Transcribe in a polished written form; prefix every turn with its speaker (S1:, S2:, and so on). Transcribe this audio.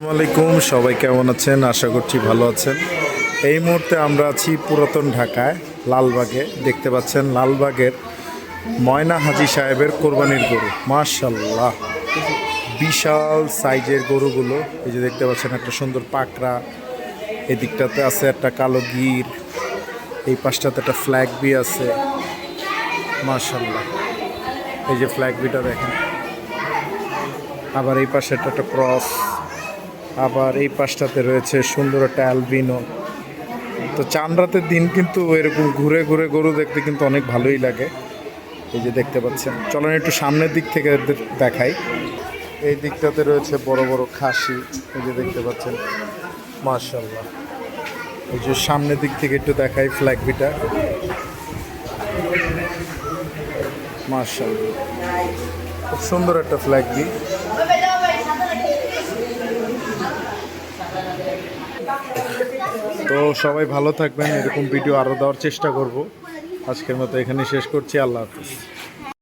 S1: আসসালামাইকুম, সবাই কেমন আছেন? আশা করছি ভালো আছেন। এই মুহূর্তে আমরা আছি পুরাতন ঢাকায় লালবাগে। দেখতে পাচ্ছেন লালবাগের ময়না হাজি সাহেবের কোরবানির গরু। মাশাল্লাহ, বিশাল সাইজের গরুগুলো। এই যে দেখতে পাচ্ছেন একটা সুন্দর পাকড়া, এদিকটাতে আছে একটা কালো গির, এই পাশটাতে একটা ফ্ল্যাগ বি আছে। মাশাল্লাহ, এই যে ফ্ল্যাগ বিটা দেখেন। আবার এই পাশে একটা ক্রস, আবার এই পাশটাতে রয়েছে সুন্দর একটা অ্যালবিনো। তো চান রাতের দিন কিন্তু এরকম ঘুরে ঘুরে গরু দেখতে কিন্তু অনেক ভালোই লাগে। এই যে দেখতে পাচ্ছেন, চলেন একটু সামনের দিক থেকে দেখাই। এই দিকটাতে রয়েছে বড় বড় খাসি, এই যে দেখতে পাচ্ছেন। মাশাআল্লাহ, এই যে সামনের দিক থেকে একটু দেখাই ফ্ল্যাগ বিটা। মাশাআল্লাহ, খুব সুন্দর একটা ফ্ল্যাগ বি। তো সবাই ভালো থাকবেন, এরকম ভিডিও আরও দেওয়ার চেষ্টা করব। আজকের মতো এখানে শেষ করছি। আল্লাহ হাফিজ।